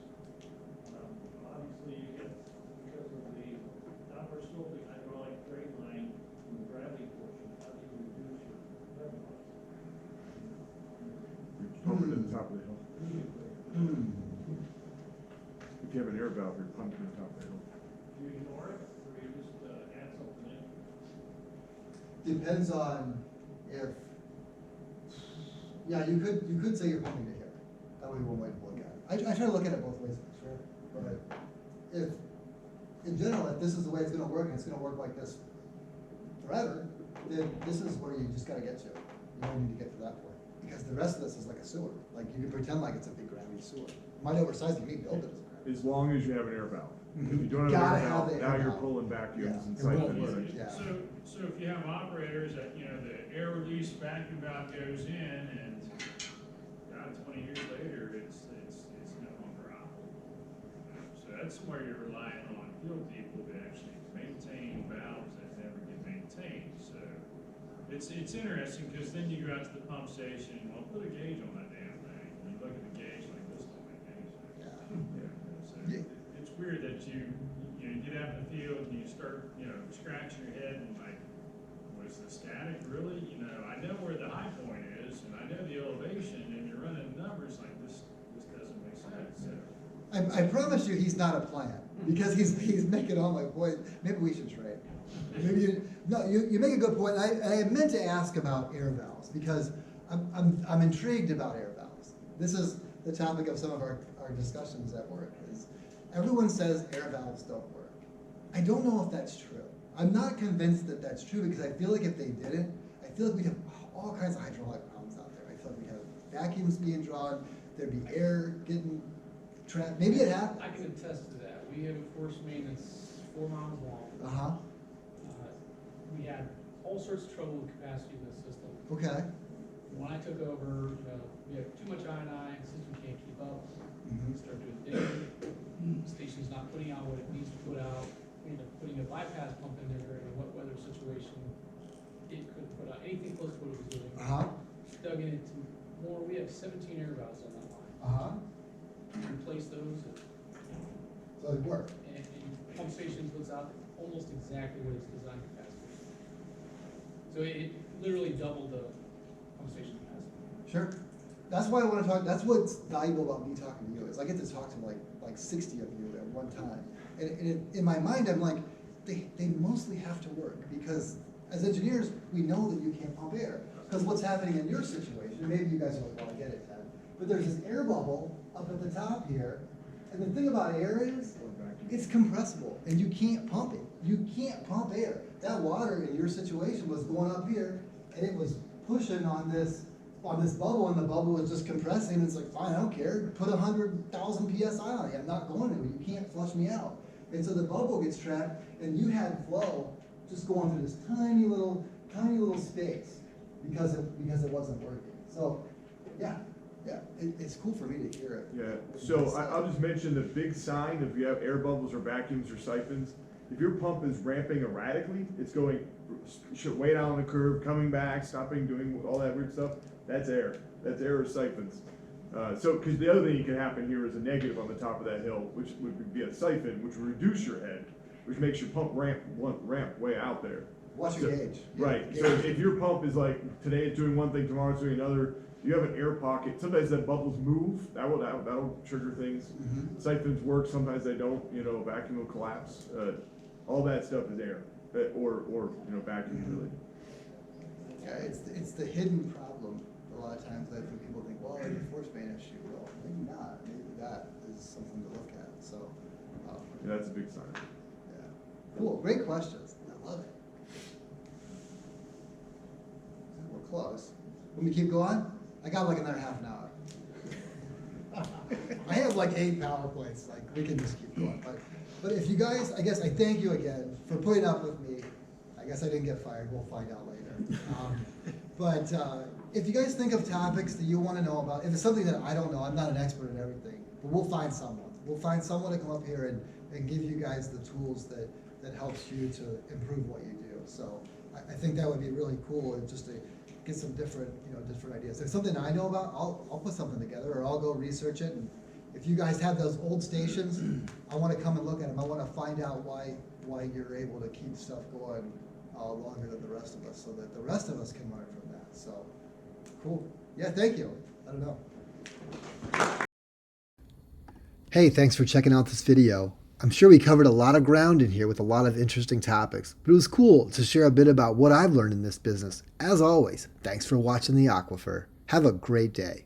pumping to the top of the hill. Hmm. If you have an air valve, you're pumping to the top of the hill. Do you ignore it, or you just, add something in? Depends on if, yeah, you could say you're pumping to here. That would be one way to look at it. I try to look at it both ways, sure. But if, in general, if this is the way it's gonna work, and it's gonna work like this forever, then this is where you just gotta get to. You don't need to get to that point. Because the rest of this is like a sewer. Like, you can pretend like it's a big gravity sewer. Might oversize, you may build it as a gravity. As long as you have an air valve. If Mhm. you don't have Gotta an air have valve, the now air you're valve. pulling vacuums Yeah, and it won't siphons. work. and- Yeah. So if you have operators that, you know, the air release vacuum valve goes in and, God, 20 years later, it's no longer operable. So that's where you're relying on field people to actually maintain valves that never get maintained, so. It's interesting, because then you go out to the pump station, well, put a gauge on that damn thing, and you look at the gauge like this, don't make any sense. Yeah. So Yeah. it's weird that you get out in the field and you start, scratching your head and like, was the static really, I know where the high point is and I know the elevation and you're running numbers like this doesn't make sense, so. I promise you, he's not a plant, because he's making all my point. Maybe we should trade. Maybe you make a good point. I meant to ask about air valves, because I'm intrigued about air valves. This is the topic of some of our discussions at work, is everyone says air valves don't work. I don't know if that's true. I'm not convinced that that's true, because I feel like if they didn't, I feel like we'd have all kinds of hydraulic problems out there. I feel like we'd have vacuums being drawn, there'd be air getting trapped. Maybe it happens. I can attest to that. We have a force main that's 4 miles long. Uh-huh, We had all sorts of trouble with capacity in the system. okay. When I took over, we have too much I&I, the system can't keep up. Mhm. We start doing digging, the station's not putting out what it needs to put out. We end up putting a bypass pump in there during a wet weather situation. It couldn't put out anything close to what it was doing. Uh-huh, Dug into more, we have 17 air valves on that line. uh-huh. Replace those, So it worked. and pump station puts out almost exactly what its design capacity is. So it literally doubled the pump station capacity. Sure. That's why I want to talk, that's what's valuable about me talking to you, is I get to talk to like 60 of you at one time. And in my mind, I'm like, they mostly have to work, because as engineers, we know that you can't pump air. Because what's happening in your situation, maybe you guys are like, well, I get it, Ted, but there's this air bubble up at the top here, and the thing about air is, it's compressible, and you can't pump it. You can't pump air. That water in your situation was going up here, and it was pushing on this bubble, and the bubble was just compressing, and it's like, fine, I don't care, put 100,000 PSI on it, I'm not going to, you can't flush me out. And so the bubble gets trapped, and you had flow just going through this tiny little space, because it wasn't working. So, yeah, it's cool for me to hear it. Yeah, so I'll just mention the big sign, if you have air bubbles or vacuums or siphons, if your pump is ramping erratically, it's going way down the curve, coming back, stopping, doing all that weird stuff, that's air or siphons. Because the other thing that can happen here is a negative on the top of that hill, which would be a siphon, which would reduce your head, which makes your pump ramp way out there. Watch your gauge. Yeah, Right, gauge. so if your pump is like, today it's doing one thing, tomorrow it's doing another, you have an air pocket, sometimes that bubbles move, that'll trigger things. Mhm. Siphons work, sometimes they don't, vacuum will collapse, all that stuff is air, or vacuum really. Yeah, it's the hidden problem. A lot of times I think people think, well, it's a force main issue. Well, maybe not. Maybe that is something to look at. So, Yeah, that's a big sign. yeah. Cool. Great questions. I love it. We're close. Let me keep going. I got like another half an hour. I have like 8 PowerPoints. Like, we can just keep going. But if you guys, I guess I thank you again for putting up with me. I guess I didn't get fired. We'll find out later. But if you guys think of topics that you want to know about, if it's something that I don't know, I'm not an expert in everything, but we'll find someone. We'll find someone to come up here and give you guys the tools that helps you to improve what you do. So I think that would be really cool, just to get some different ideas. If it's something I know about, I'll put something together, or I'll go research it. And if you guys have those old stations, I want to come and look at them. I want to find out why you're able to keep stuff going longer than the rest of us, so that the rest of us can learn from that. So, cool. Yeah, thank you. I don't know. Hey, thanks for checking out this video. I'm sure we covered a lot of ground in here with a lot of interesting topics, but it was cool to share a bit about what I've learned in this business. As always, thanks for watching The Aquifer. Have a great day.